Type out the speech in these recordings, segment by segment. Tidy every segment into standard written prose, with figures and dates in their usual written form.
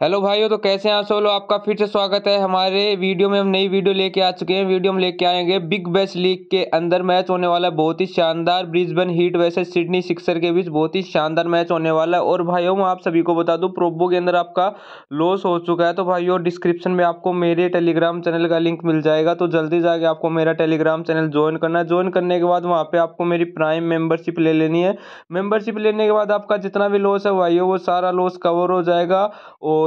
Hello भाइयों, तो कैसे हैं आप सब लोग। आपका फिर से स्वागत है हमारे वीडियो में। हम नई वीडियो लेके आ चुके हैं। वीडियो में लेके आएंगे बिग बैश लीग के अंदर मैच होने वाला है, बहुत ही शानदार। Brisbane heat versus Sydney sixer के बीच बहुत ही शानदार मैच होने वाला है। और भाइयों मैं आप सभी को बता दूं, प्रोबो के अंदर आपका लॉस हो चुका है। तो भाइयों डिस्क्रिप्शन में आपको मेरे टेलीग्राम चैनल का लिंक मिल जाएगा, तो जल्दी जाके आपको मेरा टेलीग्राम चैनल ज्वाइन करना है। ज्वाइन करने के बाद वहाँ पे आपको मेरी प्राइम मेंबरशिप ले लेनी है। मेंबरशिप लेने के बाद आपका जितना भी लॉस है भाइयों, वो सारा लॉस कवर हो जाएगा। और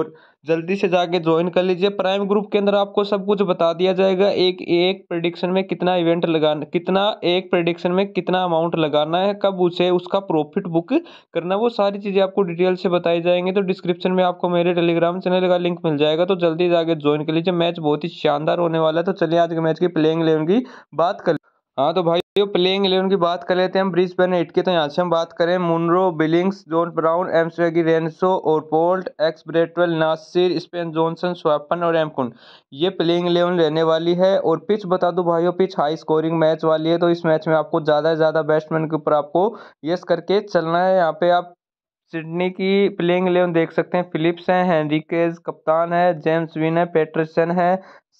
जल्दी से जाके ज्वाइन कर लीजिए। प्राइम ग्रुप के अंदर आपको सब कुछ बता दिया जाएगा। एक एक प्रेडिक्शन में कितना इवेंट लगाना, कितना एक प्रेडिक्शन में कितना अमाउंट लगाना है, कब उसे उसका प्रॉफिट बुक करना, वो सारी चीज़ें आपको डिटेल से बताई जाएंगी। तो डिस्क्रिप्शन में आपको मेरे टेलीग्राम चैनल का लिंक मिल जाएगा, तो जल्दी जाके ज्वाइन कर लीजिए। मैच बहुत ही शानदार होने वाला है। तो चलिए आज के मैच की प्लेइंग 11 की बात कर। हाँ तो भाई प्लेइंग 11 की बात कर लेते हैं हम ब्रिस्बेन हिट की। तो यहाँ से हम बात करें मुनरो, बिलिंग्स, जॉन ब्राउन, एम स्वेगी, रेंसो और पोल्ट, एक्स ब्रेटवेल, नासिर, स्पेन जॉनसन, स्वैपन और एमकुन, ये प्लेइंग 11 रहने वाली है। और पिच बता दूं भाइयों, पिच हाई स्कोरिंग मैच वाली है। तो इस मैच में आपको ज़्यादा से ज़्यादा बैट्समैन के ऊपर आपको यस करके चलना है। यहाँ पे आप सिडनी की प्लेइंग 11 देख सकते हैं। फिलिप्स हैं, हेनरिकेज कप्तान है, जेम्स विन है, पेटरसन है,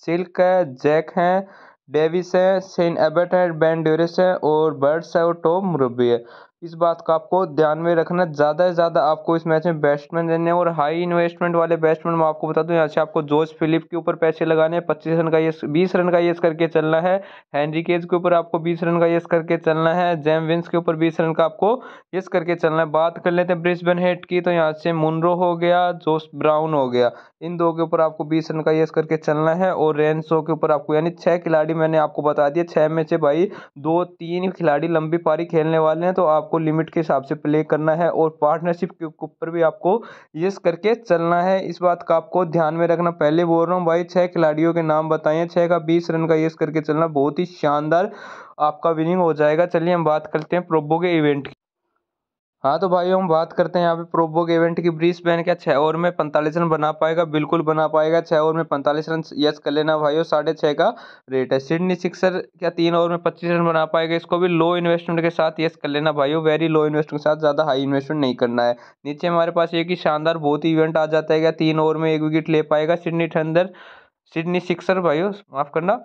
सिल्क है, जैक है, डेविस है, शेन एबट है, बेन ड्यूरिस है और बर्ड्स है और टॉम मुरब्बी है। इस बात को आपको ध्यान में रखना। ज़्यादा से ज़्यादा आपको इस मैच में बैट्समैन देने हैं। और हाई इन्वेस्टमेंट वाले बैट्समैन मैं आपको बता दूं, यहाँ से आपको जोश फिलिप के ऊपर पैसे लगाने हैं। 25 रन का यस, 20 रन का यस करके चलना है। हेनरी केज के ऊपर आपको 20 रन का यस करके चलना है। जैम विंस के ऊपर 20 रन का आपको यस करके चलना है। बात कर लेते हैं ब्रिस्बेन हेट की। तो यहाँ से मुनरो हो गया, जोश ब्राउन हो गया, इन दो के ऊपर आपको 20 रन का यस करके चलना है। और रेनसो के ऊपर आपको, यानी 6 खिलाड़ी मैंने आपको बता दिया। 6 में से भाई 2-3 खिलाड़ी लंबी पारी खेलने वाले हैं, तो आपको लिमिट के हिसाब से प्ले करना है। और पार्टनरशिप के ऊपर भी आपको यस करके चलना है। इस बात का आपको ध्यान में रखना। पहले बोल रहा हूँ भाई, 6 खिलाड़ियों के नाम बताए हैं, 6 का 20 रन का यस करके चलना, बहुत ही शानदार आपका विनिंग हो जाएगा। चलिए हम बात करते हैं प्रोबो के इवेंट की। हाँ तो भाई हम बात करते हैं यहाँ पे प्रोबो के इवेंट की। ब्रिस्बेन क्या 6 ओवर में 45 रन बना पाएगा? बिल्कुल बना पाएगा। 6 ओवर में 45 रन यस कर लेना भाई, 6.5 का रेट है। सिडनी सिक्सर क्या 3 ओवर में 25 रन बना पाएगा? इसको भी लो इन्वेस्टमेंट के साथ यस कर लेना भाई, वेरी लो इन्वेस्टमेंट के साथ, ज़्यादा हाई इन्वेस्टमेंट नहीं करना है। नीचे हमारे पास एक ही शानदार बहुत ही इवेंट आ जाता है। क्या 3 ओवर में 1 विकेट ले पाएगा? सिडनी थंडर, सिडनी सिक्सर भाई, माफ करना,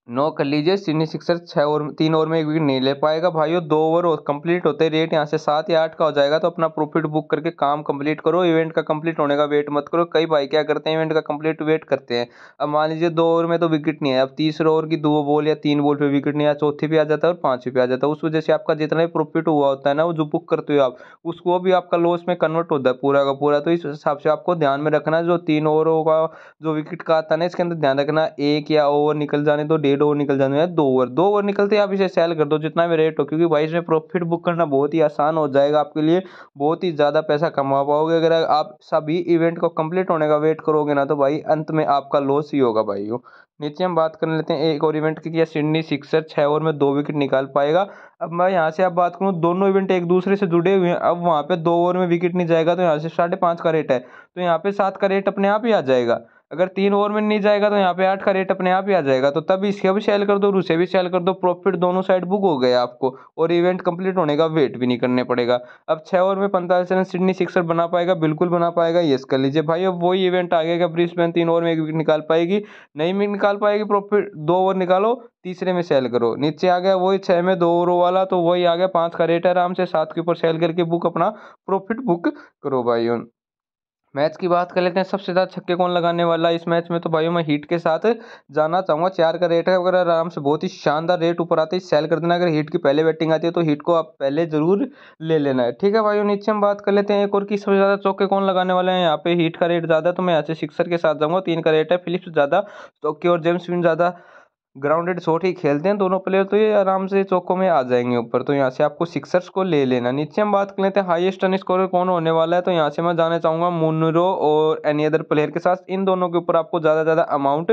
नो कर लीजिए। सिडनी सिक्सर 6 ओवर में 3 ओवर में 1 विकेट नहीं ले पाएगा भाइयों। 2 ओवर कंप्लीट होते ही रेट यहाँ से 7 या 8 का हो जाएगा। तो अपना प्रॉफिट बुक करके काम कंप्लीट करो। इवेंट का कंप्लीट होने का वेट मत करो। कई भाई क्या करते हैं, इवेंट का कंप्लीट वेट करते हैं। अब मान लीजिए 2 ओवर में तो विकेट नहीं है, अब तीसरे ओवर की 2 बॉल या 3 बॉल पे विकेट नहीं आया, चौथी पे आ जाता है और पांचवी पे आ जाता है। उस वजह से आपका जितना भी प्रॉफिट हुआ होता है ना, वो जो बुक करते हो आप, उसको भी आपका लॉस में कन्वर्ट होता है पूरा का पूरा। तो इस हिसाब से आपको ध्यान में रखना। जो 3 ओवरों का जो विकेट का आता है ना, इसके अंदर ध्यान रखना, एक या ओवर निकल जाने दो, 1.5 ओवर निकल जाने दो, 2 ओवर निकलते ही आप इसे सेल कर दो जितना भी रेट हो। क्योंकि भाई इसमें प्रॉफिट बुक करना बहुत ही आसान हो जाएगा आपके लिए, बहुत ही ज़्यादा पैसा कमा पाओगे। अगर आप सभी इवेंट को कंप्लीट होने का वेट करोगे ना, तो भाई अंत में आपका लॉस ही होगा भाई। नीचे हम बात कर लेते हैं एक और इवेंट की। सिडनी सिक्सर 6 ओवर में 2 विकेट निकाल पाएगा? अब मैं यहाँ से आप बात करूँ, दोनों इवेंट एक दूसरे से जुड़े हुए हैं। अब वहाँ पे 2 ओवर में विकेट नहीं जाएगा, तो यहाँ से 5.5 का रेट है, तो यहाँ पे 7 का रेट अपने आप ही आ जाएगा। अगर 3 ओवर में नहीं जाएगा, तो यहाँ पे 8 का रेट अपने आप ही आ जाएगा। तो तब इसे भी सेल कर दो और उसे भी सेल कर दो, प्रॉफिट दोनों साइड बुक हो गया आपको। और इवेंट कंप्लीट होने का वेट भी नहीं करने पड़ेगा। अब 6 ओवर में 45 रन सिडनी सिक्सर बना पाएगा? बिल्कुल बना पाएगा, यस कर लीजिए भाई। अब वही इवेंट आ गया, ब्रिस्बेन 3 ओवर में 1 विकेट निकाल पाएगी? नहीं भी निकाल पाएगी। प्रॉफिट 2 ओवर निकालो, तीसरे में सेल करो। नीचे आ गया वही 6 में 2 ओवर वाला, तो वही आ गया, 5 का रेट है, आराम से 7 के ऊपर सेल करके बुक अपना प्रॉफिट बुक करो भाई। मैच की बात कर लेते हैं, सबसे ज़्यादा छक्के कौन लगाने वाला है इस मैच में? तो भाई मैं हीट के साथ जाना चाहूँगा। 4 का रेट है, अगर आराम से बहुत ही शानदार रेट ऊपर आते ही सेल कर देना। अगर हीट की पहले बैटिंग आती है, तो हीट को आप पहले जरूर ले लेना है, ठीक है भाई। नीचे हम बात कर लेते हैं एक और की, सबसे ज़्यादा चौके कौन लगाने वाले हैं। यहाँ पे हीट का रेट ज़्यादा है, तो मैं यहाँ से सिक्सर के साथ जाऊँगा। 3 का रेट है, फिलिप्स ज़्यादा चौके और जेम्स विन ज़्यादा ग्राउंडेड शॉट ही खेलते हैं दोनों प्लेयर, तो ये आराम से चौकों में आ जाएंगे ऊपर। तो यहाँ से आपको सिक्सर्स को ले लेना। नीचे हम बात कर लेते हैं हाईएस्ट रन स्कोरर कौन होने वाला है। तो यहाँ से मैं जाना चाहूँगा मुनरो और एनी अदर प्लेयर के साथ। इन दोनों के ऊपर आपको ज़्यादा ज़्यादा अमाउंट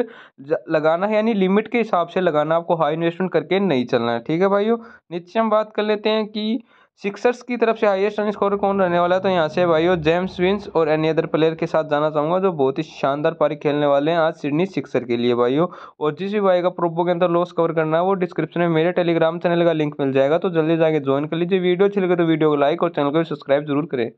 लगाना है, यानी लिमिट के हिसाब से लगाना, आपको हाई इन्वेस्टमेंट करके नहीं चलना है, ठीक है भाइयों। नीचे हम बात कर लेते हैं कि सिक्सर्स की तरफ से हाईएस्ट रन स्कोर कौन रहने वाला है। तो यहाँ से भाइयों जेम्स विंस और एनी अदर प्लेयर के साथ जाना चाहूँगा, जो बहुत ही शानदार पारी खेलने वाले हैं आज सिडनी सिक्सर के लिए भाइयों। और जिस भी भाई का प्रोबो के अंदर लॉस कवर करना है, वो डिस्क्रिप्शन में मेरे टेलीग्राम चैनल का लिंक मिल जाएगा, तो जल्दी जाके ज्वाइन कर लीजिए। वीडियो अच्छी लगे तो वीडियो को लाइक और चैनल को सब्सक्राइब जरूर करें।